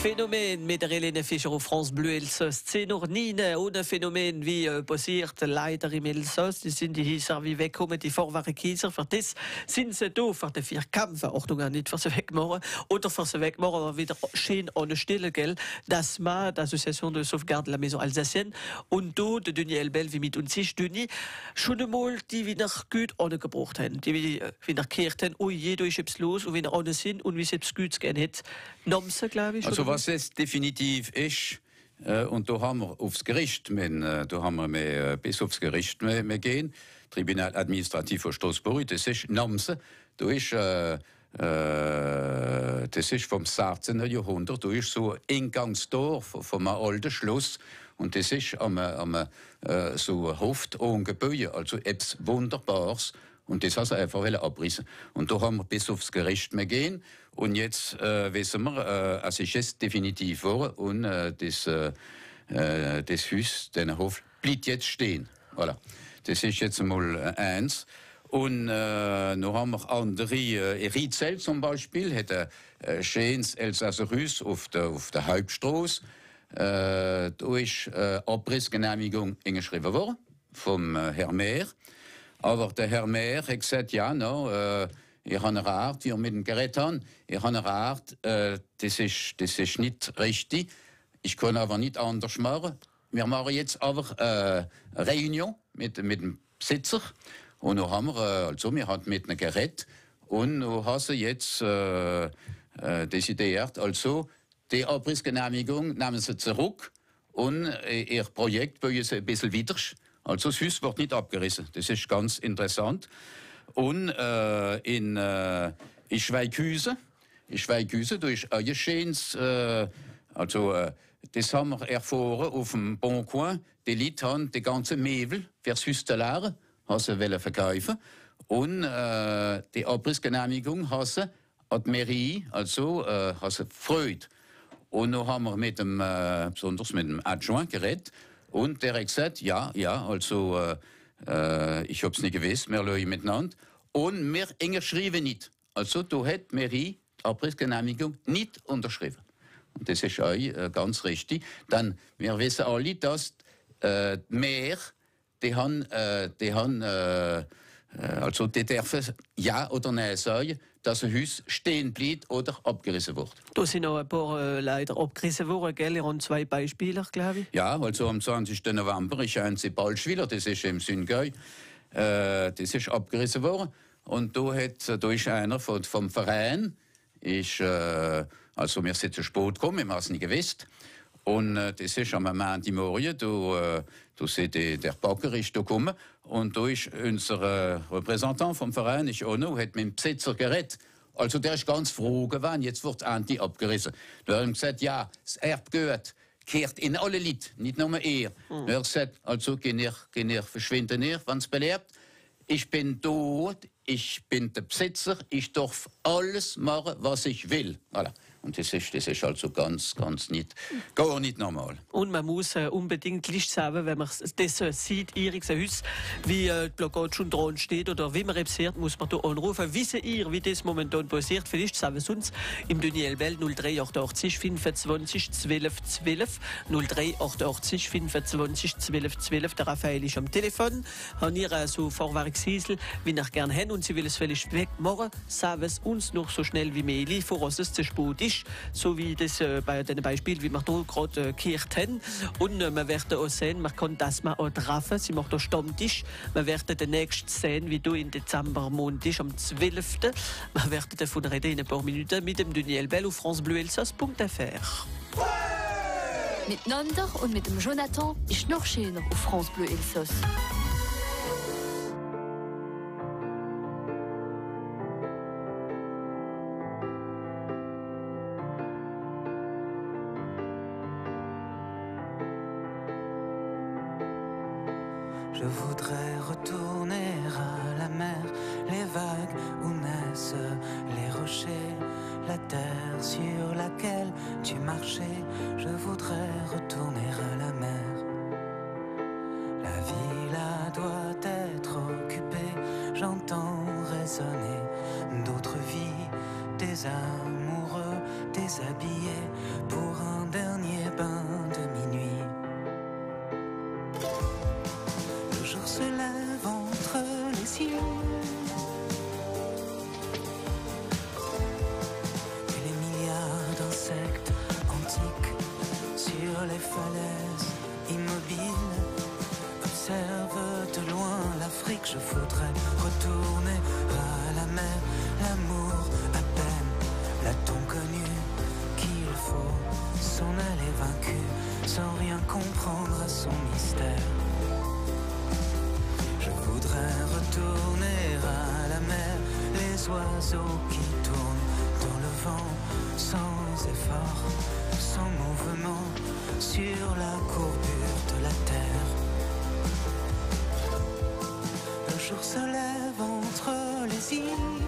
Phänomen mit der Helene Fischer auf France Bleu Elsass. Es sind noch nie ohne Phänomen wie passiert leider im Elsass. Die sind die Hieser wie wegkommen, die vorwaren Kieser. Für das sind sie da, für die vier Kämpfe. Achtung, nicht für sie wegmachen. Oder für sie wegmachen, aber wieder schön ohne Stille, gell. Das mal, l'Association de Sauvegarde de la Maison Alsacienne. Und da, der Denis Elbel, wie mit uns ist, Denis, schon einmal, die wieder gut ohne gebraucht haben. Die wieder gekehrt haben, oh je, da ist etwas los, und wenn ohne sind, und wie es etwas Gutes gegeben hat. Nomse, glaube ich. Also was es definitiv ist, und da haben wir aufs Gericht, da haben wir bis aufs Gericht gehen, Tribunal Administrativ von Straßburg, das ist Nomse, da ist das ist vom 16. Jahrhundert, da ist so ein Eingangstor vom alten Schloss, und das ist so ein Hoft und Gebäude, also etwas Wunderbares. Und das hat er einfach abrissen. Und da haben wir bis aufs Gericht gehen. Und jetzt wissen wir, es ist jetzt definitiv vor, und das Haus, den Hof, bleibt jetzt stehen. Voilà. Das ist jetzt mal eins. Und noch haben wir andere, Rietzell zum Beispiel, hat ein schönes Elsasser Haus auf der Hauptstraße. Da ist Abrissgenehmigung eingeschrieben worden vom Herrn Maire. Aber der Herr Maire hat gesagt, ja, no, ich habe eine Art, wie wir mit dem Gerät haben, ich habe eine Art, das ist nicht richtig. Ich kann aber nicht anders machen. Wir machen jetzt aber eine Reunion mit dem Besitzer. Und dann haben wir haben mit einem Gerät, und dann haben sie jetzt dezidiert, also die Abrissgenehmigung nehmen sie zurück, und ihr Projekt wollen sie ein bisschen wieder. Also das Haus wird nicht abgerissen. Das ist ganz interessant. Und in Schweighüsen, da ist ein schönes, das haben wir erfahren auf dem Bon Coin. Die Leute haben die ganze Möbel fürs Haus zu leeren, haben sie verkaufen. Und die Abrissgenehmigung haben sie an die Mairie, also haben sie Freude. Und dann haben wir besonders mit dem Adjoint geredet. Und der hat gesagt, ja, also, ich hab's nicht gewusst, wir schauen miteinander. Und wir unterschreiben nicht. Also, da hat die Mairie die Abrissgenehmigung nicht unterschrieben. Und das ist auch ganz richtig. Dann, wir wissen alle, dass die Maire, die dürfen ja oder nein sagen, dass ein Haus stehen bleibt oder abgerissen wird. Da sind noch ein paar leider abgerissen worden, gell? Ihr habt 2 Beispiele, glaube ich. Ja, also am 20. November ist ein Ballschwiller, das ist im Süngau, das ist abgerissen worden. Und da ist einer vom Verein, also wir sind zu spät gekommen, wir haben es nicht gewusst. Und das ist am Montagmorgen, da ist der Bagger ist da gekommen, und da ist unser Repräsentant vom Verein, ist auch noch, hat mit dem Besitzer geredet. Also der ist ganz froh gewesen, jetzt wird Anti abgerissen. Da hat er gesagt, ja, das Erbgut kehrt in alle Leute, nicht nur er. Da hat er gesagt, also gehen ihr verschwinden ihr, wenn es belebt. Ich bin tot, ich bin der Besitzer, ich darf alles machen, was ich will. Voilà. Und das ist also ganz nicht, gar nicht normal. Und man muss unbedingt Licht haben, wenn man das sieht, ihr Haus, wie die Blockade schon dran steht, oder wie man repsiert, muss man da anrufen. Wissen ihr, wie das momentan passiert? Vielleicht sagen sie uns im Denis Elbel 0388 25 12 12 0388 25 12 12. Der Raphael ist am Telefon. Haben ihr so Vorwerkshiesel, wie ihr gerne haben, und sie will es vielleicht wegmachen, sagen es uns noch so schnell wie möglich, voraus es zu spät ist. So wie das bei den Beispielen, wie wir hier gerade gekehrt haben. Und wir werden auch sehen, man kann das mal auch treffen. Sie macht auch Stammtisch. Wir werden den nächsten sehen, wie du im Dezember Monat ist, am 12. Wir werden davon reden in ein paar Minuten mit dem Denis Elbel auf francebleuelsass.fr. Miteinander und mit dem Jonathan ist noch schöner auf France Bleu Elsass. Je voudrais retourner à la mer, les vagues où naissent les rochers, la terre sur laquelle tu marchais. Je voudrais retourner à la mer. La vie là doit être occupée, j'entends résonner d'autres vies, des amoureux, déshabillé pour un dernier bain de minuit. Le jour se lève entre les cieux et les milliards d'insectes antiques sur les falaises immobiles observent de loin l'Afrique. Je voudrais retourner à la mer, l'amour à peine l'a-t-on connu, qu'il faut s'en aller vaincu sans rien comprendre à son mystère. Je voudrais retourner à la mer, les oiseaux qui tournent dans le vent sans effort, sans mouvement sur la courbure de la terre. Le jour se lève entre les îles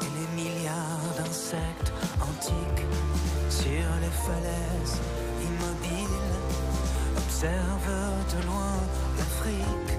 et les milliards d'insectes antiques sur les falaises immobiles observent de loin l'Afrique.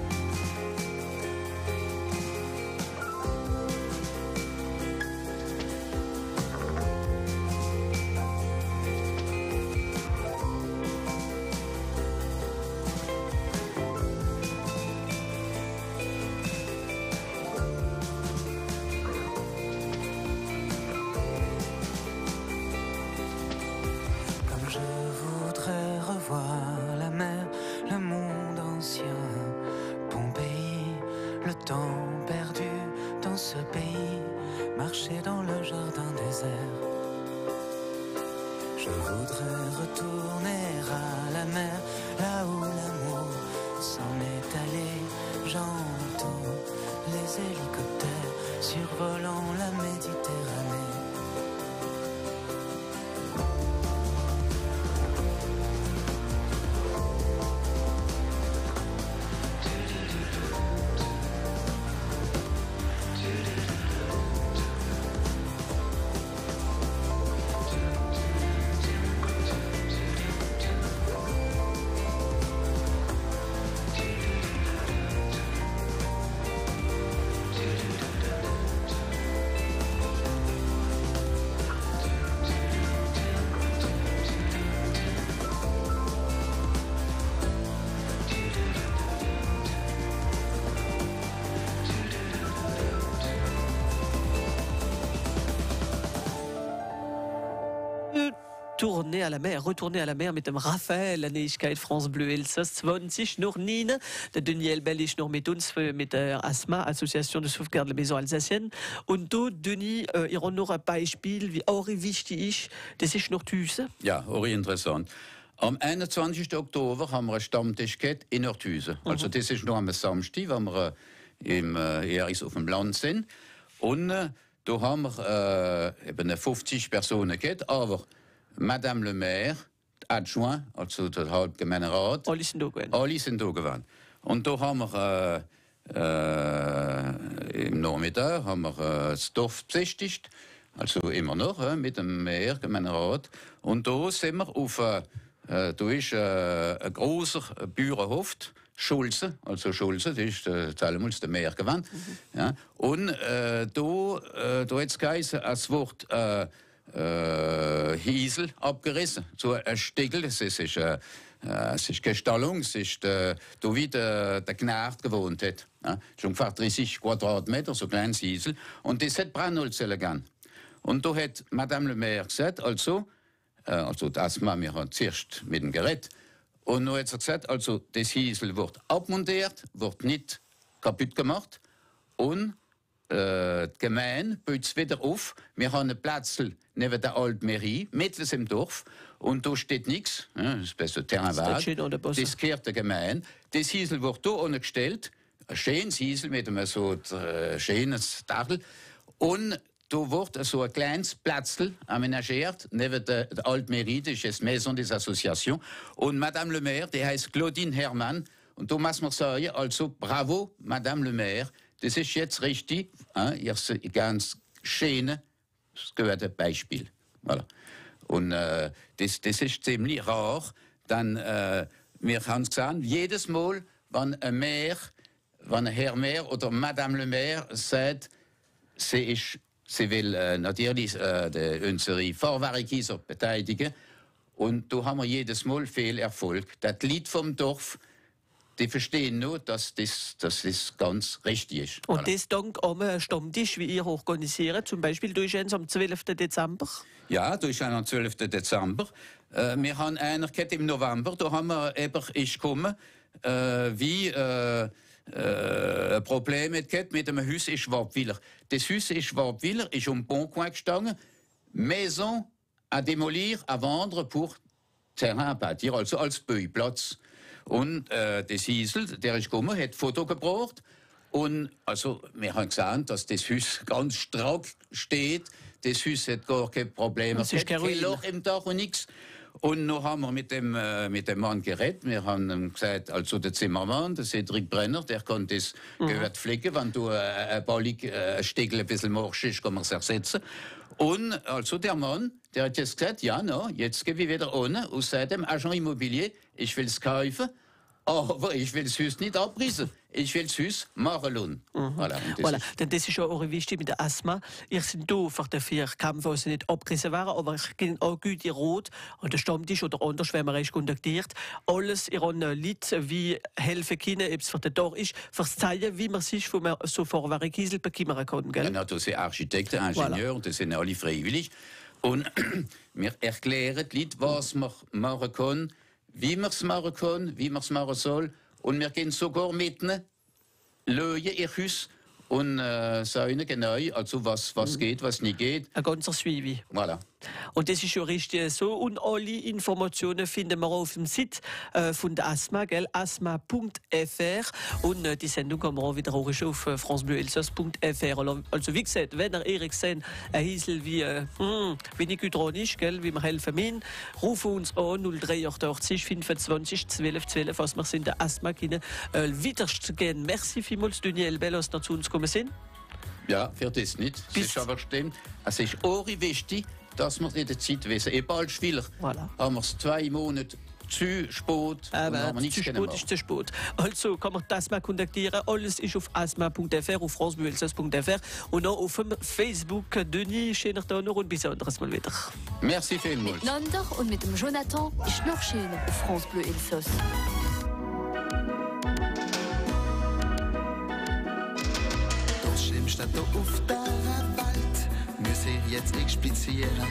Retourner à la mer mit dem Raphael an Neigkeit France Bleu Elsass 20 noch nine, der Daniel Bellich noch mit uns mit der ASMA, Association de Sauvegarde der Maison Alsacienne. Und du, Denis, ihr noch ein Beispiel, wie auch wichtig ist, das ist noch Thüse. Ja, auch interessant. Am 21. Oktober haben wir einen Stammtisch in Nordhüse. Also das ist noch am Samstag, wenn wir auf dem Land sind. Und da haben wir eben 50 Personen gehabt, aber Madame le Maire, Adjoint, also der Hauptgemeinderat, alle sind da gewesen. Und da haben wir im Nachmittag haben wir das Dorf besichtigt, also immer noch mit dem Maire, Gemeinderat. Und da sind wir auf, da ist ein großer Bauernhof, Schulze, das ist damals der Maire gewesen. Ja. Und da hat es geheißen, es wird Hiesel abgerissen, so ein Stegel, es ist keine Stallung, es ist da wie der Gnard gewohnt hat. Ja. Schon ungefähr 30 Quadratmeter, so ein kleines Hiesel. Und das hat Brennholz gegeben. Und da hat Madame le Maire gesagt, also das haben wir zuerst mit dem Gerät. Und dann hat sie gesagt, also das Hiesel wird abmontiert, wird nicht kaputt gemacht. Und die Gemeinde baut es wieder auf. Wir haben einen Platz neben der alten Mairie, mitten im Dorf. Und da steht nichts. Ja, das ist besser Terrain. Das gehört der Gemeinde. Das Hiesel wird hier unten gestellt. Ein schönes Hiesel mit einem so schönes Dachel. Und da wird so ein kleines Platzl aménagiert neben der alten Mairie, das ist die Maison des Associations. Und Madame le Maire, die heißt Claudine Hermann. Und da muss man sagen, also bravo, Madame le Maire. Das ist jetzt richtig, ihr seid ganz schönes, gehörte Beispiel. Voilà. Und das ist ziemlich rar. Dann, wir haben gesagt, jedes Mal, wenn ein Herr Maire oder Madame le Maire sagt, sie will natürlich unsere Vorwerkkieser beteiligen. Und da haben wir jedes Mal viel Erfolg. Das Lied vom Dorf, die verstehen nur, dass das ganz richtig ist. Und das dank am Stammtisch, wie ihr organisiert, zum Beispiel durch uns am 12. Dezember? Ja, durch einen am 12. Dezember. Wir haben einer im November, da haben wir eben gekommen, wie ein Problem mit dem Haus in Schwabwiller. Das Haus in Schwabwiller ist Bon Coin gestanden, Maison à démolir, à vendre pour terrain à bâtir, also als Böiplatz. Und das Hiesel, der ist gekommen, hat Foto gebracht. Und also, wir haben gesehen, dass das Haus ganz stark steht. Das Haus hat gar kein Problem. Es hat kein Loch im Dach und nichts. Und noch haben wir mit dem Mann geredet. Wir haben ihm gesagt, also der Zimmermann, der Cedric Brenner, der kann das gehört pflegen. Wenn du ein Stegel ein bisschen morsch ist, kann man es ersetzen. Und also der Mann, der hat jetzt gesagt, ja, no, jetzt gehe ich wieder ohne und sagt dem Agent Immobilier, ich will es kaufen, aber ich will das Haus nicht abrissen. Ich will das Haus machen lassen. Voilà. Denn das ist ja auch wichtig mit der Asthma. Ihr seid da für dafür kämpfen, dass sie nicht abgerissen werden, aber ich gehe auch gut in Rot an den Stammtisch oder anders, wenn man euch kontaktiert. Alles in einem Lied, wie helfen können, ob es für den Tag ist, fürs Zeigen, wie man sich von so Vorwerkkiesel bekommen kann. Gell? Ja, das sind Architekten, Ingenieure, das sind alle freiwillig. Und wir erklären die Leute, was man machen kann, wie man es machen kann, wie man es machen soll. Und wir gehen sogar mit ihnen, lösen ihr Haus und sagen genau, also was geht, was nicht geht. Ein ganzer Suivi. Voilà. Und das ist ja richtig so. Und alle Informationen finden wir auf dem Site von der Asthma, asthma.fr. Und die Sendung kann man auch wieder auf francebleuelsass.fr. Also wie gesagt, wenn ihr Erik seht, ein Hiesel wie nicht gut dran ist, gell, wie wir helfen müssen, rufen uns an 0388 25 12 12, was wir in der Asthma können weitergehen. Merci vielmals, Daniel Bellos, dass zu uns gekommen sind. Ja, für das nicht. Das ist aber stimmt. Es ist auch wichtig, dass wir in der Zeit wissen. Bald Schwiller haben wir es 2 Monate zu spät. Zu spät ist zu spät. Also kann man das mal kontaktieren. Alles ist auf asthma.fr, auf francebleuelsass.fr und auch auf dem Facebook. Denis, schöner Tag noch und bis anderes Mal wieder. Merci vielmals. Miteinander und mit dem Jonathan ist noch schöner auf France Bleu Elsass. Das Schlimmste auf der Welt muss ich jetzt explizieren.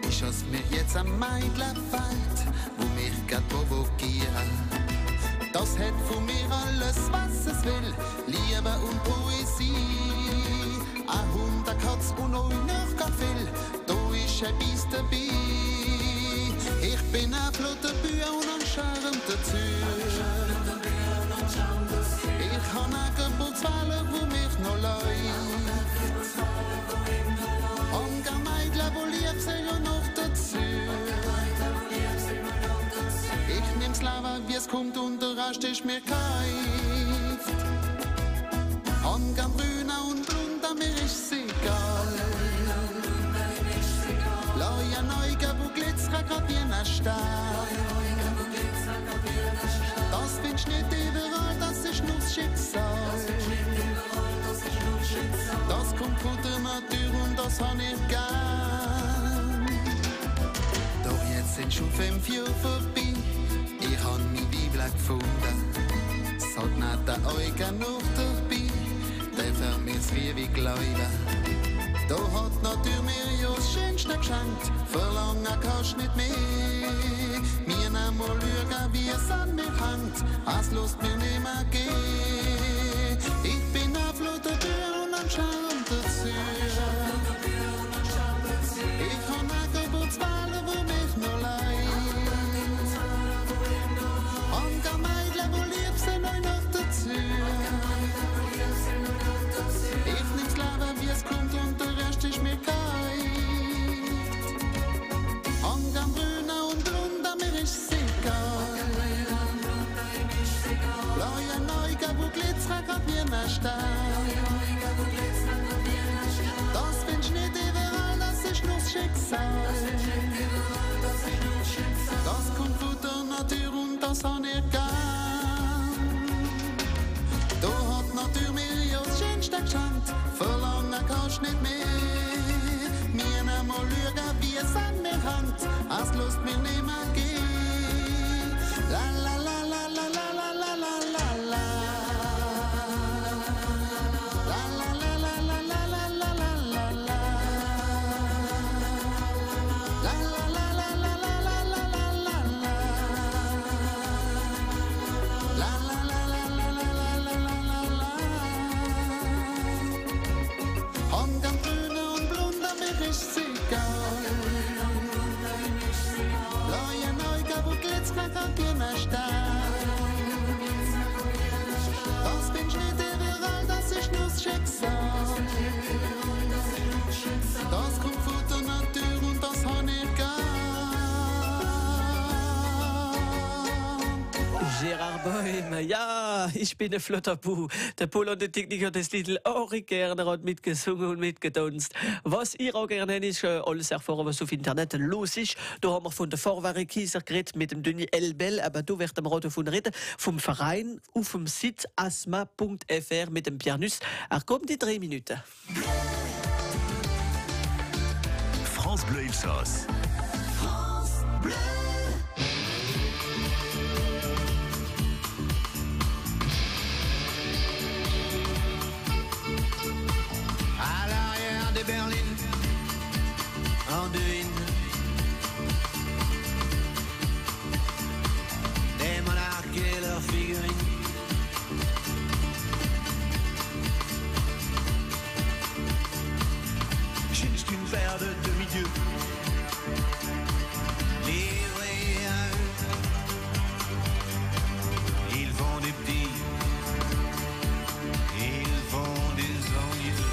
Ist es mir jetzt am Mädchen fällt, wo mich grad provokieren. Das hat von mir alles, was es will, Liebe und Poesie. Ein Hund, eine Katz und auch noch ganz viel, da ist etwas dabei. Ich bin ein flotter Bühr und ein Charme dazu. Ich habe eine Geburtswelle, wo mich noch leid. Und ein Mädchen, wo lieb sind und noch dazu. Ich nehm's Leben, wie es kommt und der Rest ist mir kalt. Und ein Brüner und Blunder, mir ist's egal. Leue Neuge, wo glitzert grad wie ein Stern. Das findest nicht überall, das ist nur das Schicksal. Das kommt von der Natur und das hab ich gern. Doch jetzt sind schon 5 Jahre vorbei, ich hab mein Weiblein gefunden. Es hat nicht der Augen noch dabei, der vermisst wie Gläuber. Da hat Natur mir ja das Schönste geschenkt, verlangen kannst du nicht mehr. Mir nehmen mal schauen, wie es an mir hängt, es lässt mir nicht mehr gehen. Ich bin ein flotter Bär und ein Charme dazu. Ich hab eine Geburtswelle, wo mich noch leid. Und ein Mädchen, wo lieb sind, euch noch dazu. Ich nimm's Leben, wie es kommt und der Rest ist mir kalt. Und ein Brüner und Blunder, mir ist's egal. Blaue Neuge, wo glitzert grad wie ein Stern. Das findest nicht überall, das ist nur das Schicksal. Das kommt von der Natur und das hab ich gern. Da hat Natur mir ja das Schönste geschenkt, verlangen nicht mehr. Mir einmal schauen, wie es an mir hängt, als Lust mir nicht mehr geht. La la la la la la la la la la la. La la la la la la la la la la la. La la la la la la la la la la la. La la la la la la la la la la. Und am Grüne und Blunder mir ist egal. Blaue Neuger, wo glitzert auf jener Stadt. Das bin ich nicht überall, das ist nur das Schicksal. Das kommt von der Natur und das habe ich gern. Gerard Bäume, ja, ich bin ein flotter Puh. Der Paul und der Techniker des Little Henri Gerner hat mitgesungen und mitgetanzt. Was ihr auch gerne habt, ist alles erfahren, was auf Internet los ist. Da haben wir von der Vorwarikieser geredet mit dem Denis Elbel, aber du wirst am Radio davon reden, vom Verein auf dem Site asma.fr mit dem Pierre Nuss. Er kommt in 3 Minuten. France Bleu Elsass. À l'arrière de Berlin, en devine des monarques et leurs figurines. Juste une paire de demi-dieux. Livrés à eux, ils font des petits, ils font des envieux.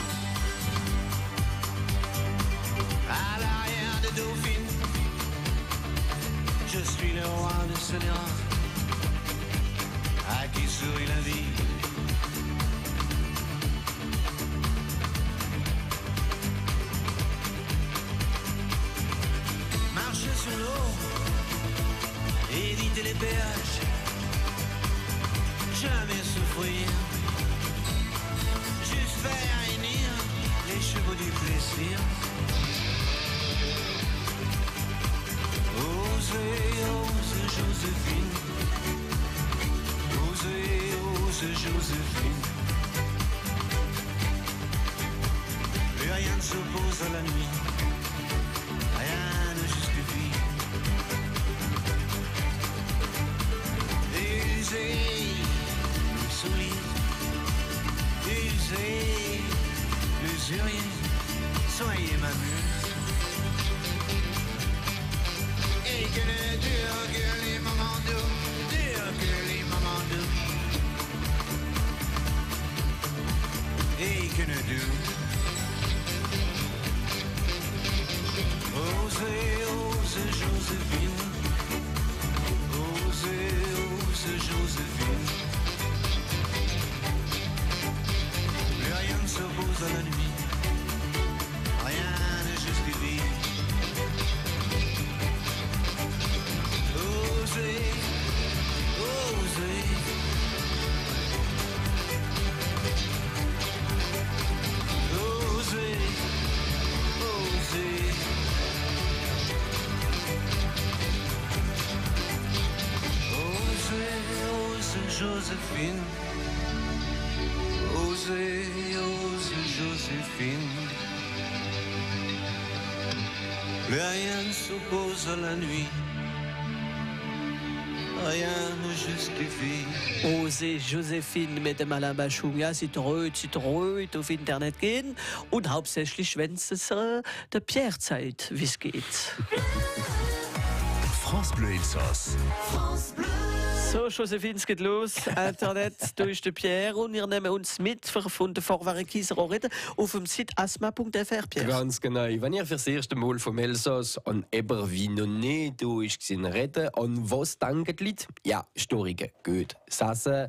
À l'arrière de Dauphine, je suis le roi de Scélérat, à qui sourit la vie. Marcher sur l'eau, éviter les péages, jamais souffrir, juste faire réunir les chevaux du plaisir. Osez, osez Joséphine, osez, osez Joséphine. Plus rien ne s'oppose à la nuit, rien ne justifie. Usez le sourire, usez l'usurier, soyez ma muse. Et que ne durent que les moments doux, durent que les moments doux. Et que ne durent. Osez, osez Joséphine, osez, osez Joséphine. Plus rien ne s'oppose à la nuit, rien ne justifie. Osez, osez. Osez, osez. Joséphine, osez, osez Joséphine. Plus rien ne s'oppose à la nuit, rien ne justifie. Osez Joséphine mit dem Alain Bachung. Ja, sie treut auf Internet gehen und hauptsächlich, wenn es der Pierre zeigt, wie es geht. France Bleu Elsass. So, Joséphine, es geht los. Internet, da ist der Pierre und wir nehmen uns mit von der Vorwarikieser auch reden auf dem Site asma.fr, Pierre. Ganz genau. Wenn ihr für das erste Mal vom Elsass an Eber wie noch nicht da ist reden, an was denken die Leute? Ja, Storige, gut. Sassen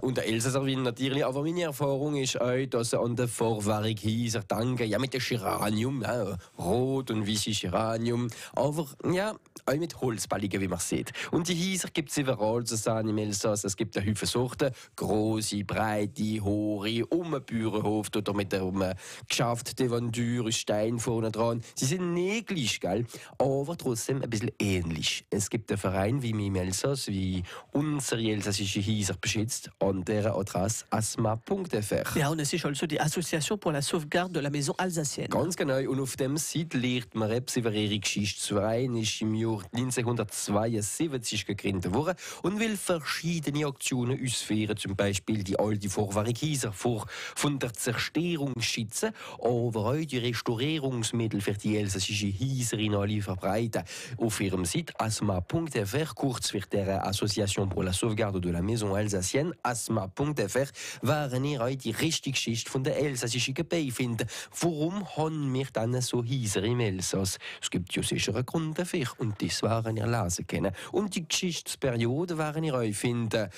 und der Elsasser Wein natürlich. Aber meine Erfahrung ist auch, dass sie an den Vorwarikieser denken, ja, mit dem Geranium, ja, rot und weißes Geranium. Aber ja, auch mit Holzballigen, wie man sieht. Und die Häuser gibt es überall. sozusagen im Elsass. Es gibt eine Haufen Sorten. Grosse, breite, hohe, um einen Bauernhof oder mit einem geschafft Devantür, Stein vorne dran. Sie sind nicht gleich, gell? Aber trotzdem ein bisschen ähnlich. Es gibt einen Verein wie im Elsass, wie unsere elsassische Häuser beschützt, an der Adresse asma.fr. Ja, und es ist also die Association pour la sauvegarde de la maison alsacienne. Ganz genau. Und auf dem Seite lernt man etwas über ihre Geschichte. Das Verein ist im Jahr 1972 gegründet worden und will verschiedene Aktionen ausführen, zum Beispiel die alte Vorwahrung-Häuser von der Zerstörung schützen, aber auch die Restaurierungsmittel für die elsassische Häuser in alle verbreiten. Auf ihrem Site asma.fr, kurz für der Association pour la sauvegarde de la maison alsacienne, asma.fr, werden ihr auch die richtige Geschichte von der elsassischen Gebiete finden. Warum haben wir dann so Häuser im Elsass? Es gibt ja sicher einen Grund dafür und das werden ihr lesen können. Und die Geschichtsperiode werden ihr euch finden.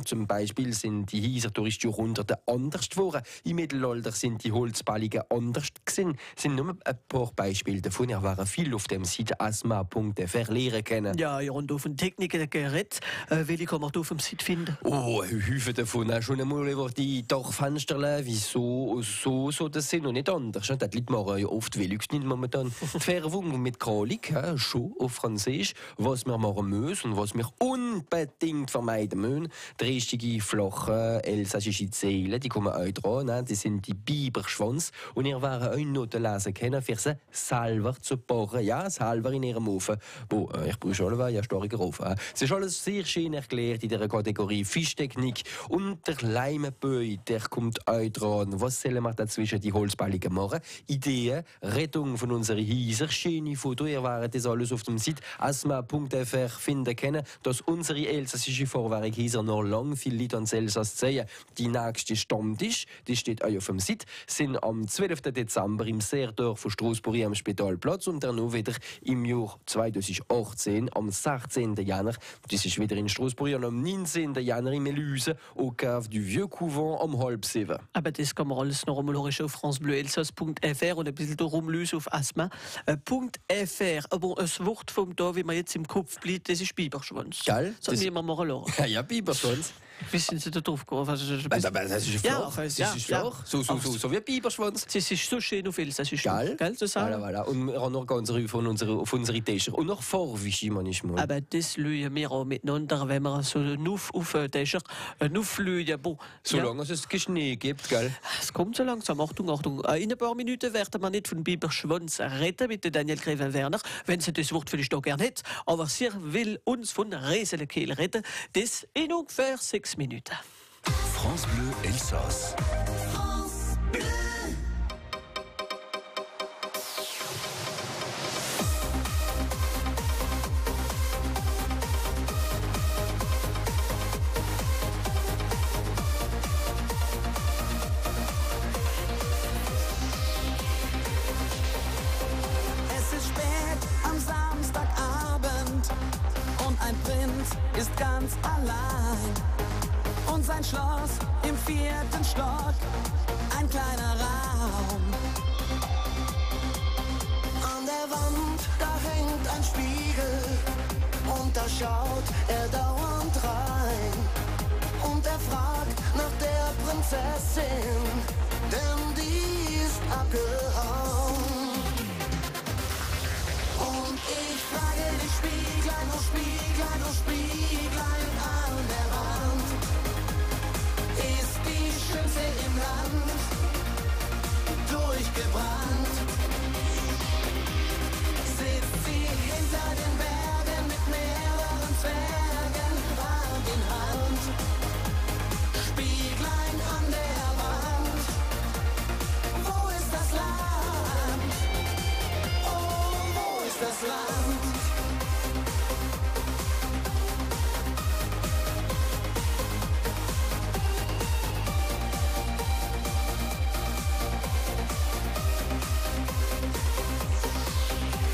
Zum Beispiel sind die Häuser durch die Jahrhunderte anders geworden. Im Mittelalter sind die Holzballigen anders gewesen. Sind nur ein paar Beispiele davon. Ihr werden viel auf dem Site asma.fr lernen können. Ja, und auf den Techniken der Gerät, welche kann man auf dem Site finden? Oh, Haufen davon. Schon einmal über die Dachfenster, wieso so das sind und nicht anders. Das Leute machen ja oft Velux nicht momentan. Die Färbung mit Kolik, schon auf Französisch, was wir machen müssen und was wir unbedingt vermeiden müssen. Die richtige, flache, elsassische Zähne, die kommen auch dran. Das sind die Biberschwanz. Und ihr werdet euch Noten lesen können, für sie selber zu bauen. Ja, selber in ihrem Ofen. Ich brauche schon einen starken Ofen. Es ist alles sehr schön erklärt in dieser Kategorie Fischtechnik. Und der Leimeböi, der kommt auch dran. Was sollen wir dazwischen die Holzballigen machen? Ideen, Rettung von unseren Häusern, schöne Fotos. Ihr werdet das alles auf dem Site asma.fr finden können, dass unsere elsassische Vorwahrungshäuser noch lange viel Leute ans Elsass sehen. Die nächste Stammtisch, die steht auch auf dem Site, sind am 12. Dezember im Seerdorf von Straßburg am Spitalplatz und dann noch wieder im Jahr 2018 am 16. Jänner. Das ist wieder in Straßburg und am 19. Jänner in Meluse au Cave du Vieux Couvent um 6:30. Aber das kann man alles noch einmal auf francebleuelsass.fr und ein bisschen rumlösen auf asma.fr. Aber ein Wort vom da, wie man jetzt im Kopf bleibt, das ist Biberschwanz. Geil. Das sollten wir machen lassen. Ja, Biberschwanz. Wie sind Sie da drauf gekommen? Das ist flach. Das ist flach. So wie Biberschwanz. Das ist so schön auf Elsassisch. Geil. Gell, zu sagen? Voilà. Und wir haben noch ganz viel auf unsere Tische. Und noch Vorwischi manchmal. Aber das lösen wir auch miteinander, wenn wir so auf den Tischer auflösen. Solange es Schnee gibt, gell? Es kommt so langsam. Achtung, Achtung. In ein paar Minuten werden wir nicht von Biberschwanz reden mit Daniel Greven-Werner, wenn sie das Wort vielleicht auch gerne hat. Aber sie will uns von Rieselkehl reden. Das in ungefähr 6 Minuten. France Bleu Elsass. Es ist spät am Samstagabend und ein Prinz ist ganz allein. Und sein Schloss im 4. Stock, ein kleiner Raum. An der Wand, da hängt ein Spiegel und da schaut er dauernd rein. Und er fragt nach der Prinzessin, denn die ist abgehauen. Und ich frage dich, Spieglein, oh Spieglein, oh Spieglein an der Wand, ist die Schönste im Land durchgebrannt? Sitzt sie hinter den Bergen mit mehreren Zwergen Hand in Hand? Spieglein an der Wand, wo ist das Land? Oh, wo ist das Land?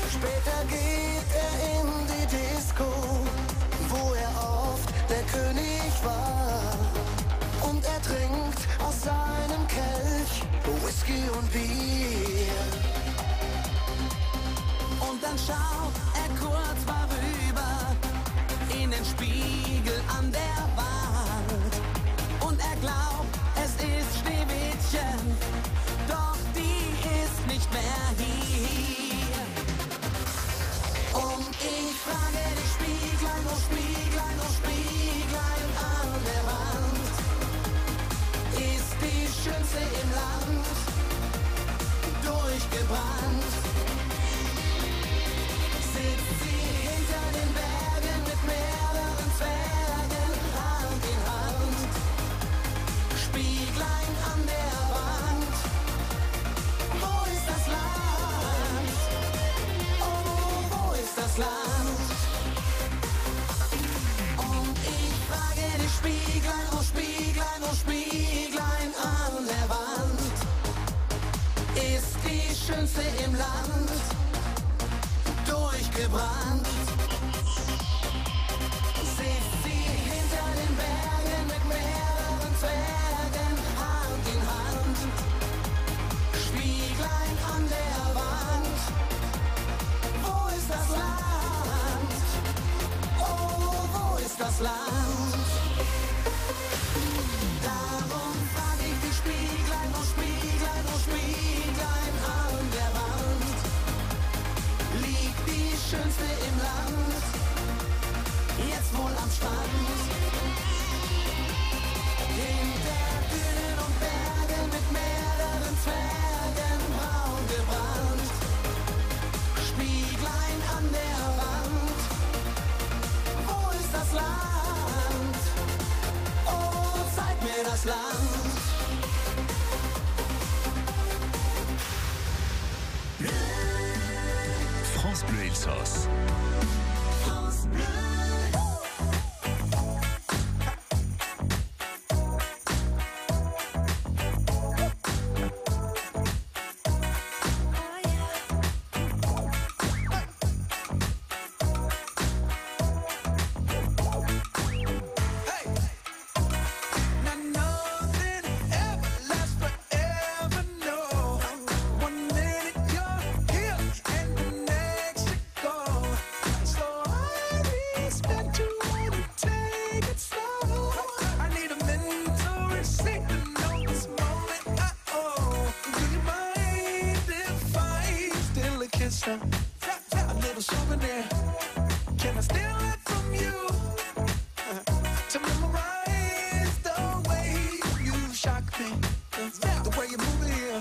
Später geht er in die Disco, wo er oft der König war. Und er trinkt aus seinem Kelch Whisky und Bier. Und dann schaut er kurz vorüber in den Spiegel an der Wand. Und er glaubt, es ist Schneewittchen, doch die ist nicht mehr hier. Und ich frage dich, Spieglein, oh Spieglein, oh Spieglein an der Wand, ist die schönste im Land durchgebrannt? Sitzt sie hinter den Bergen mit mehreren Zwergen Hand in Hand? Spieglein an der Wand, wo ist das Land? Oh, wo ist das Land? Und ich frage dich, Spieglein, oh Spieglein, oh Spieglein an der Wand, ist die schönste im Land durchgebrannt? Sitzt sie hinter den Bergen mit mehreren Zwergen Hand in Hand? Spieglein an der Wand, wo ist das Land? Oh, wo ist das Land? Darum frag ich dich, Spieglein, oh Spieglein, oh Spieglein an der Wand, liegt die schönste im Land jetzt wohl am Strand? Hinter Dünen und Bergen mit mehreren Zwergen braun gebrannt. Spieglein an der Wand, wo ist das Land? Oh, zeig mir das Land. France Bleu Elsass. France Bleu. A little souvenir. Can I steal it from you? To memorize the way you shock me, the way you move it here.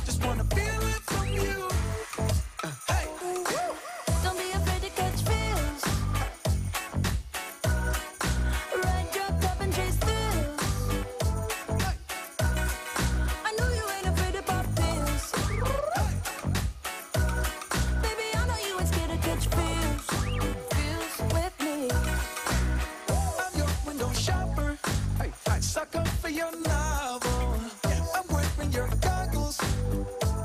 Just wanna feel it from you. Hey. Don't be afraid to catch feels. Ride your cup and chase thrills. I know you ain't afraid to pop pills. Baby, I know you ain't scared to catch feels. Feels with me. I'm your window shopper. Hey, sucker for your novel. I'm wearing your goggles.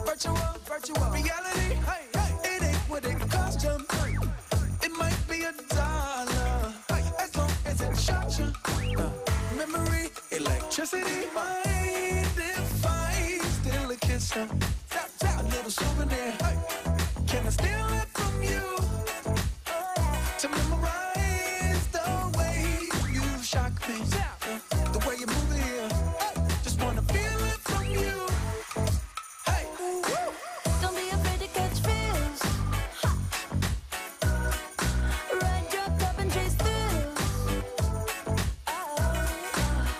Virtual reality. Hey, it ain't what it cost you. It might be $1, as long as it shocks you. Memory, electricity, mind if I steal a kiss? A little souvenir. Can I steal it from you? To memorize the way you shock me, the way you move it here. Just wanna feel it from you. Hey, Don't be afraid to catch feels. Ride your cup and chase thrills.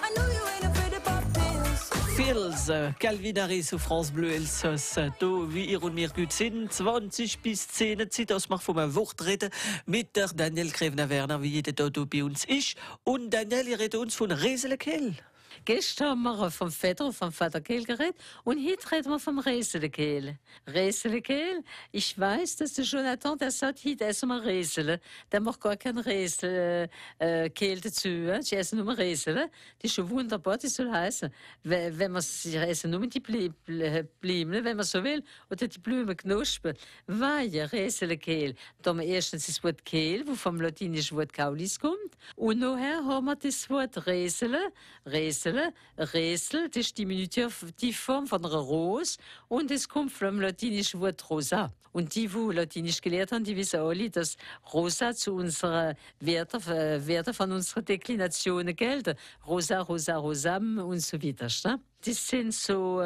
I know you ain't afraid to pop pills. Fils, Calvin Harris auf France Bleu Elsass. Da, wie ihr und mir gut sind, 20 bis 10 Zeit, dass wir von einer Woche reden mit der Daniel Krevner-Werner, wie jeder da bei uns ist. Und Daniel, ihr redet uns von Reselekehl. Gestern haben wir vom Vater Kehl geredet und heute reden wir vom Reselekehl. Reselekehl, ich weiß, dass der Jonathan, der sagt, heute essen wir Resele. Der macht gar kein Reselekehl dazu. Sie essen nur Resele. Das ist schon wunderbar, das soll heißen. Wenn man sie essen nur die Blumen, wenn man so will, oder die Blumenknospen. Weil Reselekehl, da haben wir erstens das Wort Kehl, wo vom latinischen Wort Kaulis kommt. Und nachher haben wir das Wort Resele. Resele Räsel, das ist die Diminutivform von einer Rose und es kommt vom latinischen Wort rosa. Und die Latinisch gelehrt haben, die wissen alle, dass rosa zu unseren Werten von unseren Deklinationen gelten. Rosa, rosa, rosam und so weiter. Ne? Das sind so,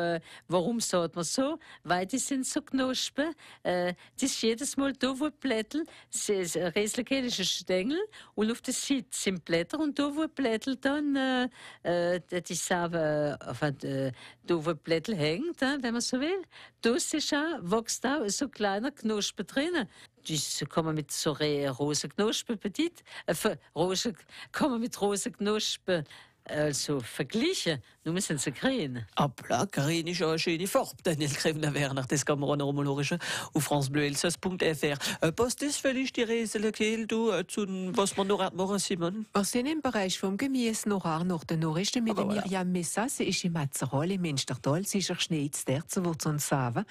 warum sagt man so? Weil die sind so Knospen. Das ist jedes Mal da, wo Blättel, Räselkehl ist ein Stängel und auf der Seite sind Blätter und da, wo Blättel dann, die Samen, da, wo Blättel hängt, wenn man so will, da ist auch, wächst auch so kleiner Knospen drinnen. Das kann man mit so rosa Knospen kann man mit rosa Knospen also vergleichen. Nun sind sie grün. Aber grün ist auch eine schöne Farbe. Daniel Krevner-Werner, das kann man auch noch mal hören auf francebleuelsass.fr. Passt das vielleicht die Räselkehl, zu was man noch machen, Simon? Wir sind im Bereich vom Gemüse nach den Nachrichten mit der Miriam Messa. Sie ist im Mazerol im Münstertal. Sie ist auch Schnee zu der, zu Wurzeln Save.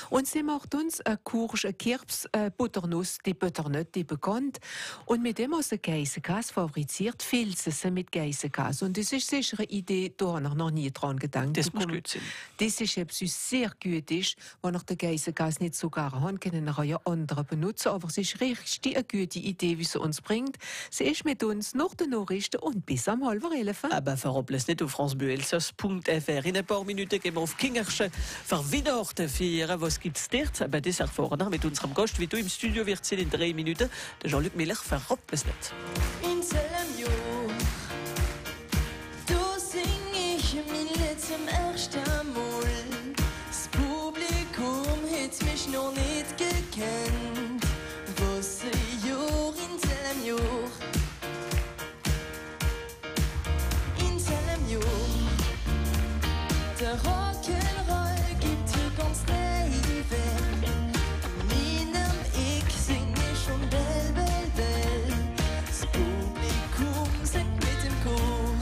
Und sie macht uns eine Courge, eine Kirps, eine Butternuss, die Butternut, die bekannt. Und mit dem aus der Geisenkäse fabriziert, filzen sie mit Geisenkäse. Und das ist sicher eine Idee, da habe ich noch nie dran gedacht. Das muss gut sein. Das ist etwas, was sehr gut ist, wenn ich den Geisenkäse nicht so gerne habe, können wir ja andere benutzen. Aber es ist richtig eine gute Idee, wie sie uns bringt. Sie ist mit uns nach den Nachrichten und bis am 11:30. Aber verroppeln es nicht auf francebleuelsass.fr. In ein paar Minuten gehen wir auf Kingersche für Weihnachten feiern. Was gibt es dort? Aber das erfahren wir mit unserem Gast, wie du im Studio wird sein in 3 Minuten. Der Jean-Luc Miller verroppeln es nicht. In Selem zum ersten Mal. Das Publikum hat mich noch nicht gekannt. Was ein Jahr in Selem Jahr. In Selem Jahr. Der Rock'n'Roll gibt hier ganz Leben. In meinem Eck sing ich schon Bell, Bell, Bell. Das Publikum singt mit dem Chor.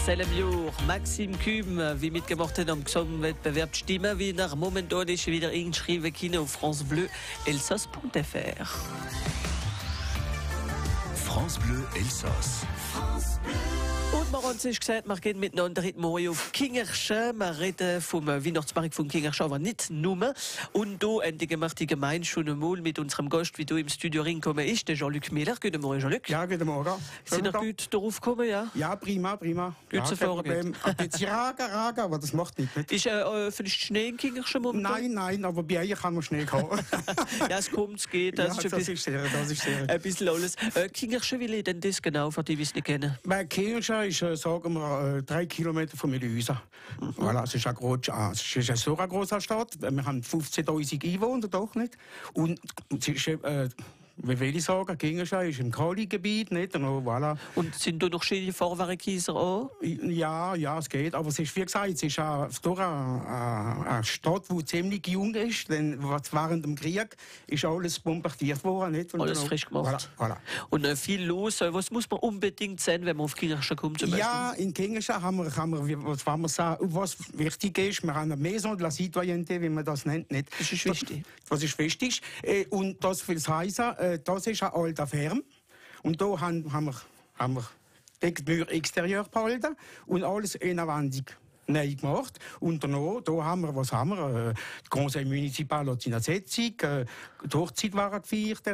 Selem Maxim Küben, wie mitgemacht hat am Gesamtwettbewerb Stimme, wie nach momentan ist wieder eingeschrieben Kino auf francebleuelsass.fr. France Bleu Elsass. France Bleu. Und wir haben sich gesagt, wir gehen miteinander heute Morgen auf Kingersche. Wir reden vom Weihnachtsmarkt von Kingersche, aber nicht nur. Und da endigen wir die Gemeinde schon einmal mit unserem Gast, wie du im Studio reingekommen ist, der Jean-Luc Miller. Guten Morgen, Jean-Luc. Ja, guten Morgen. Sind ihr gut darauf gekommen, ja? Ja, prima. Gut Ja, zu kein fahren. Problem. Ein bisschen Ragen, aber das macht nicht. Ist vielleicht Schnee in Kingersche momentan? Nein, aber bei euch kann man Schnee kommen. Ja, es kommt, es geht. Das ist das ist sehr. ein bisschen alles. Kingersche, wie ist denn das genau, für die, die es nicht kennen? Bei Kingersche ist, sagen wir, 3 Kilometer von Melüsa. Voilà, es ist eine so eine große Stadt. Wir haben 15.000 Einwohner, doch nicht. Und es ist, wie will ich sagen, Kingersche ist im Kali-Gebiet, nicht? Und, voilà. Und sind da noch schöne Vorwerkkieser auch? Ja, es geht. Aber es ist, wie gesagt, es ist doch eine Stadt, die ziemlich jung ist. Denn während dem Krieg ist alles bombardiert worden. Nicht? Und alles frisch gemacht. Voilà. Und viel los. Was muss man unbedingt sehen, wenn man auf Kingersche kommt? Zum Ja, in Kingersche haben wir, was wollen wir sagen, was wichtig ist, wir haben eine Maison de la Citoyenneté, wie man das nennt. Nicht? Das ist wichtig. Das ist wichtig. Und das will heißen, das ist eine alte Ferme. Und da haben wir die Mauer exterieur behalten und alles inwendig neu gemacht. Und danach, da haben wir, was haben wir? Das Conseil Municipal hat seine Sitzung, die Hochzeit war gefeiert,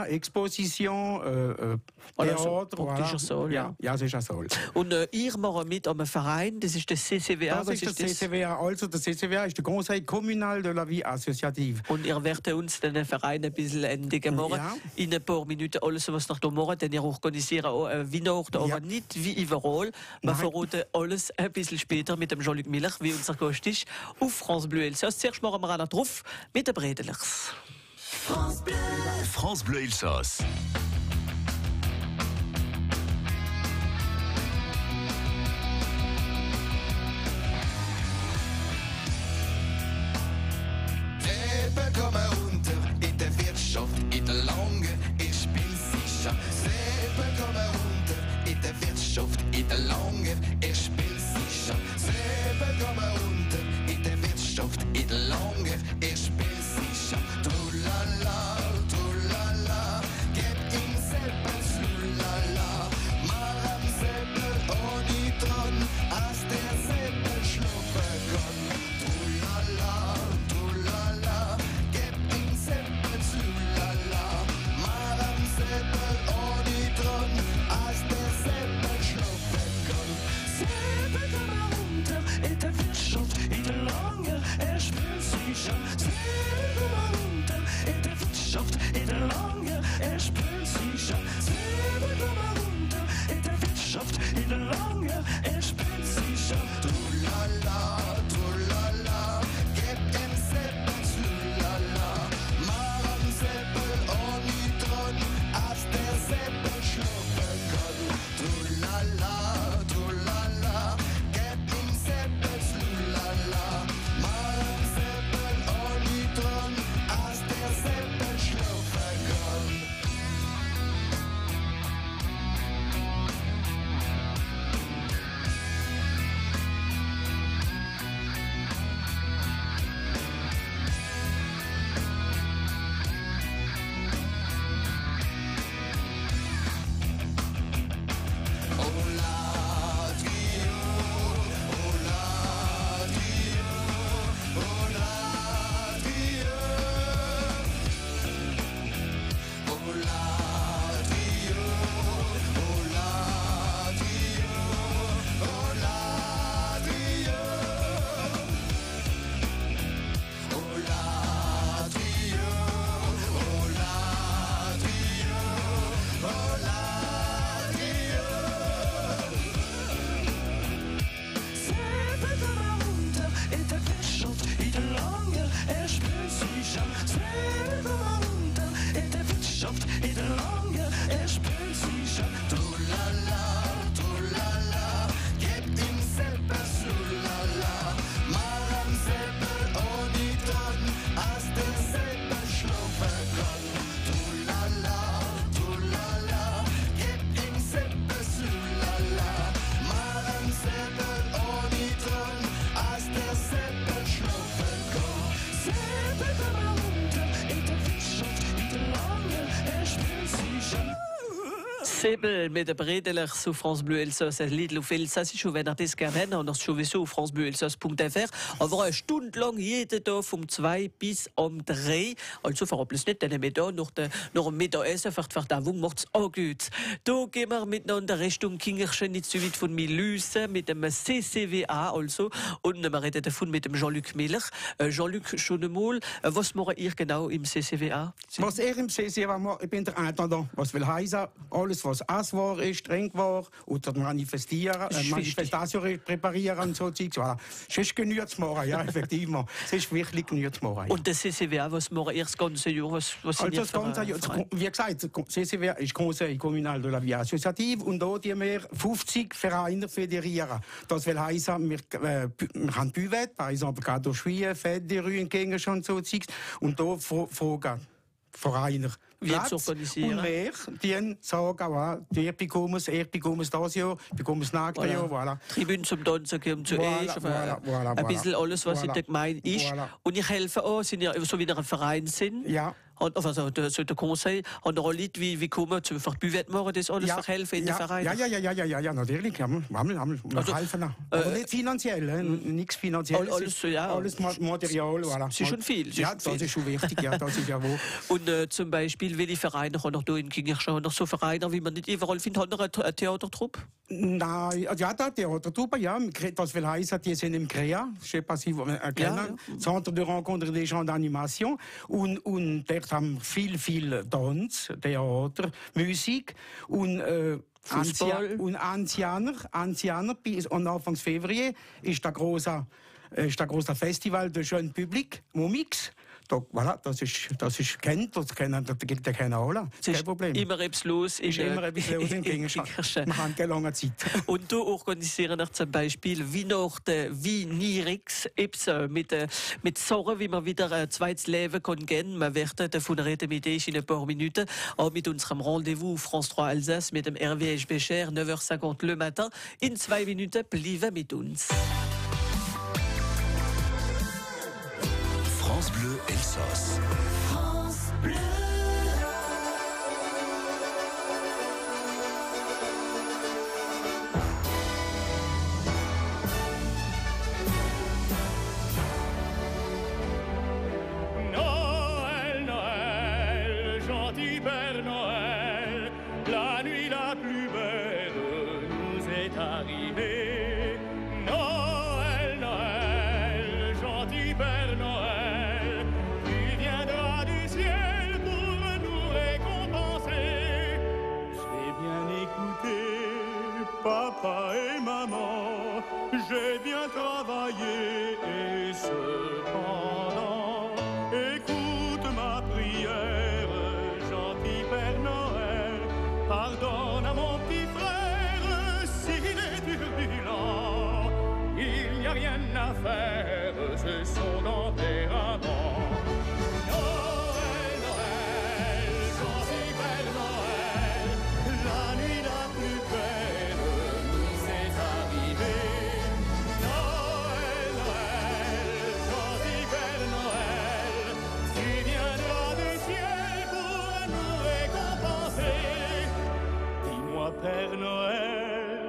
Exposition, Theater. Praktischer Saal, ja. Ja, es ist ein Saal. Und ihr macht mit am Verein, das ist der CCWA. Das ist der CCWA. Also der CCWA ist der Conseil Communal de la Vie Associative. Und ihr werdet uns den Verein ein bisschen endigen machen. Ja. In ein paar Minuten alles, was nach da machen, denn ihr organisieren auch Weihnachten, aber nicht wie überall. Wir verraten alles ein bisschen später mit dem Jean-Luc Miller, wie unser Gast ist, auf France Bleu Elsass. Zuerst machen wir einen drauf mit den Bredelers. France Bleu Elsass. Leben kommen unter in der Wirtschaft, in der Lange, ich bin sicher. Leben kommen unter in der Wirtschaft, in der Lange, ich bin sicher. Leben kommen unter in der Wirtschaft, in der Lange, ich bin sicher. Trulala, trulala, gib ihm selber Trulala. Mach am selber ohne dran, als der selber schlafen kann. Trulala, trulala, gib ihm selber Trulala. Mach am selber ohne dran, als der selber schlafen kann. Selber kommen runter in der Wirtschaft, in der Lange, spielt sicher. Selber kommen runter in der Wirtschaft, in der Lange, spielt sicher. Selber kommen runter in der Wirtschaft, in der Lange, spielt sicher. Trulala, trulala, gib ihm selber Trulala. Mach am selber ohne dran, als der selber schlafen kann. Trulala, trulala, gib ihm selber Trulala. Mach am selber ohne dran, als der selber schlafen kann. Sebel mit der Bredeler zu France Bleu Elsass, ein Lied auf Elsass, ich wenn das gerne und das sowieso auf francebleuelsass.fr. Aber eine Stunde lang jeden Tag vom 2 bis um 3. Also verablos nicht, denn wir da noch ein Mittagessen für die Verdauung macht es auch gut. Da gehen wir miteinander Richtung Kingerchen, nicht so weit von Milüse, mit dem CCWA also. Und wir reden davon mit dem Jean-Luc Miller. Jean-Luc, schon einmal, was macht ihr genau im CCWA? Was im CCWA macht, ich bin der Intendant. Was will heißen, alles was Essware ist, Trinkware oder Manifestation präparieren und so. Voilà. Es ist genug zu machen, ja, effektiv. Es ist wirklich genug zu machen. Ja. Und das CCWA, was macht ihr das ganze Jahr? Was also das ganze Jahr, wie gesagt, das CCWA ist Conseil Communal de la Vie Associative und da die wir 50 Vereine federieren. Das will heißen, wir haben Buvette, par exemple, Cadeau Juillet, Fête des Rues in Gengen schon so Zeugs und da fragen Vereine Platz und mehr, die sagen, die bekommen es das Jahr, bekommen es nächstes Jahr, voilà. Tribünen zum Tanzen, zu voilà, ein bisschen alles, was in der Gemeinde ist. Voilà. Und ich helfe auch, sind ja so wie ein Verein sind. Ja. Und, also der Conseil, und auch Leute wie kommen zum Buvette machen, das alles verhelfen in den Verein. Ja, natürlich. Wir helfen. Aber nicht finanziell, nichts finanziell. Alles Material, voilà. Das ist schon viel. Ja, das ist schon wichtig, ja, das ist ja wohl. Und zum Beispiel, welche Vereine haben noch da in Kingerschen, noch so Vereine, wie man nicht überall findet, haben noch eine Theatertruppe? Nein, ja, der Theatertruppe, ja, das will heißen, die sind im CREA, je sais pas si vous erkennen, Centre de Rencontre des gens d'Animation, und dort haben wir viel Tanz, Theater, Musik und Ancianer bis Anfang Februar ist der große Festival de Jeune Public, Momix. Voilà, das ist kennt, das gilt ja keiner alle. Das ist kein Problem. Immer etwas los. Ist immer etwas los in Kingerschen. Wir haben keine lange Zeit. Und du organisieren zum Beispiel Weihnachten wie Nirix, mit Sorgen, wie man wieder ein zweites Leben kann gehen. Wir werden davon reden mit euch in ein paar Minuten. Auch mit unserem Rendezvous France 3 Alsace mit dem Hervé Becher, 9h50 le matin. In 2 Minuten bleiben mit uns. France Bleu Elsass. France Bleu. Noël, Noël, gentil Père Noël, la nuit la plus belle nous est arrivée. Noël, Noël, gentil Père Noël, tu viendras du ciel pour nous récompenser. J'ai bien écouté papa et maman, j'ai bien travaillé et cependant, écoute ma prière, gentil Père Noël, pardonne à mon petit frère s'il est turbulent. Il n'y a rien à faire, c'est son tempérament. Noël, Noël, gentil Père Noël, la nuit la plus belle nous est arrivée. Noël, Noël, gentil Père Noël, tu viendras du ciel pour nous récompenser. Dis-moi Père Noël,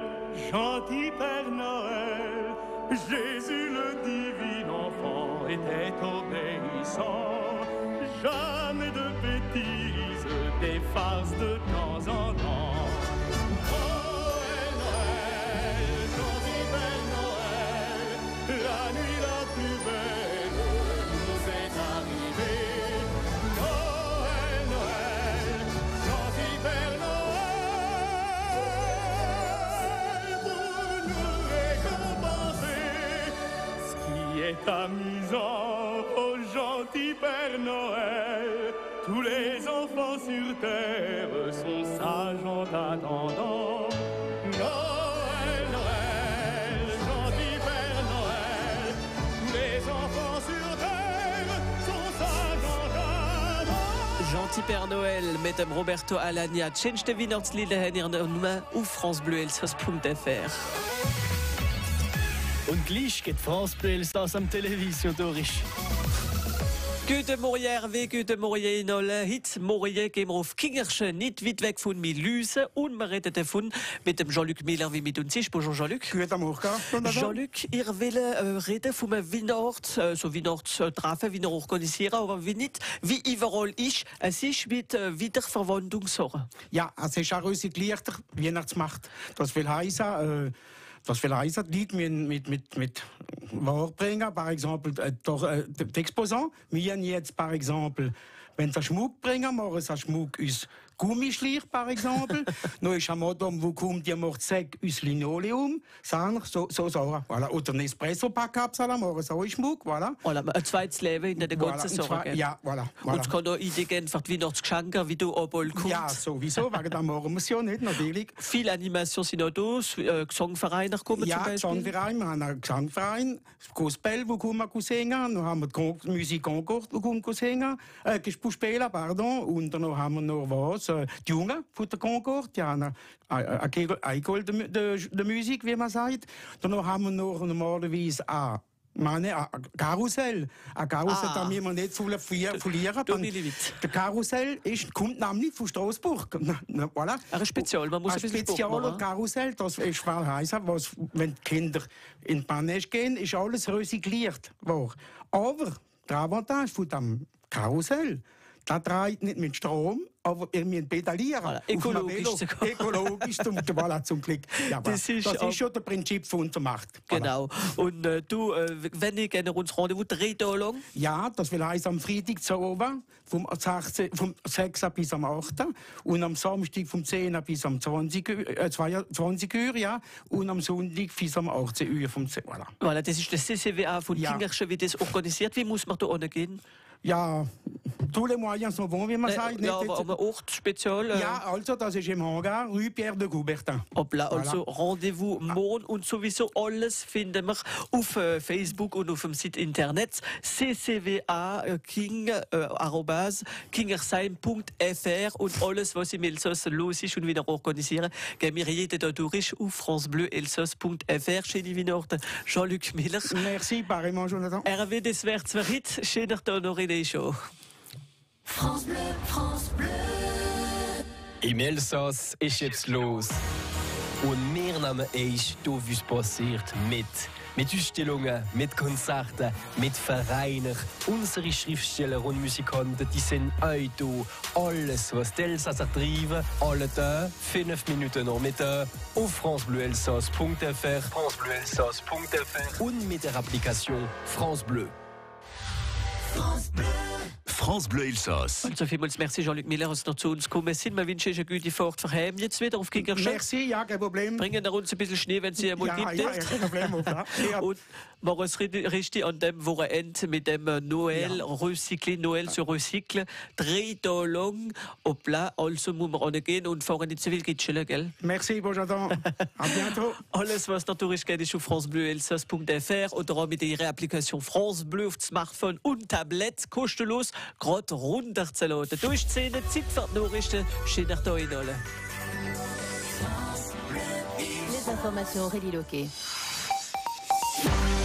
gentil Père Noël, Jésus le divin enfant était obéissant. Jamais de bêtises, des farces de temps en temps. Noël, Noël, gentil Père Noël, la nuit la plus belle nous est arrivée. Noël, Noël, gentil Père Noël, pour nous récompenser. Ce qui est amusant, oh gentil Père Noël, tous les enfants sur terre sont sages en t'attendant. Noël, Noël, gentil Père Noël, tous les enfants sur terre sont sages en t'attendant. Gentil Père Noël mit dem Roberto Alagna. Tschenste Weihnachtslieder in ihrer Nummer auf francebleuelsass.fr. Und gleich geht France Bleu Elsass am Television durch. Gute Morgen, Hervé, gute Morgen in alle. Heute Morgen gehen wir auf Kingersche, nicht weit weg von Milüse. Und wir reden davon mit dem Jean-Luc Miller, wie mit uns ist. Bonjour Jean-Luc. Guten Morgen. Jean-Luc, ihr wollt reden vom Weihnachts, so Weihnachtstreffen, wie wir organisieren, aber wie nicht, wie überall ist. Es ist mit Wiederverwandlungssachen. Ja, es ist auch recyclierter Weihnachtsmacht. Das will heißen, die Leute mit Ware bringen, par exemple, d'exposants. Wir haben jetzt, par exemple, wenn sie Schmuck bringen, machen sie Schmuck aus Gummischleich, par exemple. Noch ist ein Madame, wo kommt, die macht Säck aus Linoleum. So Sachen. Voilà. Oder ein Espresso-Pack absalen, machen sie auch Schmuck. Voilà. Voilà, ein zweites Leben in der ganzen Sache. Ja, voilà. Und es kann auch Ideen geben für die Weihnachtsgeschenke, wie du abol kommst. Ja, sowieso, wegen dem machen wir es ja nicht, natürlich. Viele Animationen sind auch da, Gesangvereine kommen ja, zum Beispiel. Ja, Gesangverein, wir haben einen Gesangverein, Gospel, wo kommen wir singen, dann haben wir die Musik Concord, wo kommen wir singen, spielen, pardon, und dann haben wir noch was, die Jungen von der Concord, die haben eine goldene Musik, wie man sagt. Dann haben wir noch normalerweise ein Karussell. Ein Karussell, da müssen wir nicht verlieren. Der Karussell kommt nämlich von Straßburg. Voilà. Ein Spezial, man muss ein Spezial Karussell, das ist heißen, wenn die Kinder in die Manege gehen, ist alles recycliert worden. Aber der Avantage von dem Karussell, das dreht nicht mit Strom, aber wir müssen pedalieren. Voilà, ökologisch zum Glück. Ja, das ist schon das Prinzip von unserer Macht. Voilà. Genau. Und du, wenn ich gerne uns Rendezvous 3 Tage lang? Ja, das will heißen am Freitag zu oben, vom 6 bis am 8. Und am Samstag vom 10 bis am 20 Uhr, ja. Und am Sonntag bis am 18 Uhr vom 10. Voilà. Voilà, das ist das CCWA von Kingersche, wie das organisiert. Wie muss man da gehen? Ja, tous les moyens sont bons, wie man sagt. Ja, aber Ort speziell. Ja, also das ist im Hangar, Rue Pierre de Coubertin. Hoppla, also Rendezvous morgen und sowieso alles finden wir auf Facebook und auf dem Site Internet ccwa@kingersheim.fr und alles, was im Elsass los ist und wieder organisieren, gehen wir jeden da durch auf francebleuelsass.fr. Schöne Weihnachten, Jean-Luc Miller. Merci, pareillement, Jonathan. RW, das wäre zwar heute, schöner Tag noch in der Show. France Bleu, France Bleu. Im Elsass ist jetzt los. Und wir nehmen euch da, wie es passiert, mit Ausstellungen, mit Konzerten, mit Vereinen. Unsere Schriftsteller und Musikanten, die sind auch da. Alles, was die Elsasser treiben, alle Tage, 5 Minuten noch mit auf francebleuelsass.fr und mit der Applikation France Bleu. France Bleu. France Bleu Elsass. Also vielmals merci Jean-Luc Miller, dass Sie zu uns gekommen sind. Wir wünschen eine gute Fahrt für heim jetzt wieder auf Kingersche. Merci, ja, kein Problem. Bringen wir uns ein bisschen Schnee, wenn Sie einmal gibt. Ja, kein Problem. Ja. Und machen es richtig an dem Wochenende mit dem Noël, Recycler, Noël sur Recycle. 3 Tage lang. Hoppla, also muss man gehen und fahren nicht so viel Gitschele, gell? Merci, bonjour. À bientôt. Alles, was natürlich geht, ist auf francebleuelsass.fr oder auch mit Ihrer Applikation France Bleu auf dem Smartphone und Tablet. Kostenlos. Gerade runterzuladen. Du hast 10 Zeit für die Nachrichten. Schönen Tag in alle. Les informations Aurélie Loquet.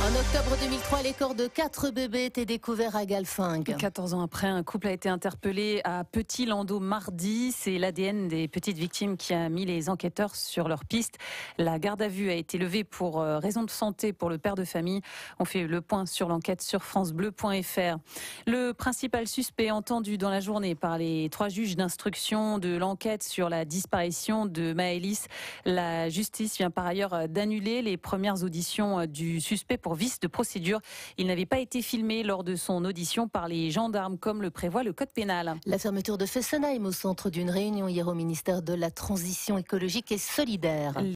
En octobre 2003, les corps de 4 bébés étaient découverts à Galfingue. 14 ans après, un couple a été interpellé à Petit-Landau mardi. C'est l'ADN des petites victimes qui a mis les enquêteurs sur leur piste. La garde à vue a été levée pour raison de santé pour le père de famille. On fait le point sur l'enquête sur francebleu.fr. Le principal suspect entendu dans la journée par les 3 juges d'instruction de l'enquête sur la disparition de Maëlys. La justice vient par ailleurs d'annuler les premières auditions du suspect pour vice de procédure. Il n'avait pas été filmé lors de son audition par les gendarmes, comme le prévoit le code pénal. La fermeture de Fessenheim au centre d'une réunion hier au ministère de la Transition écologique et solidaire.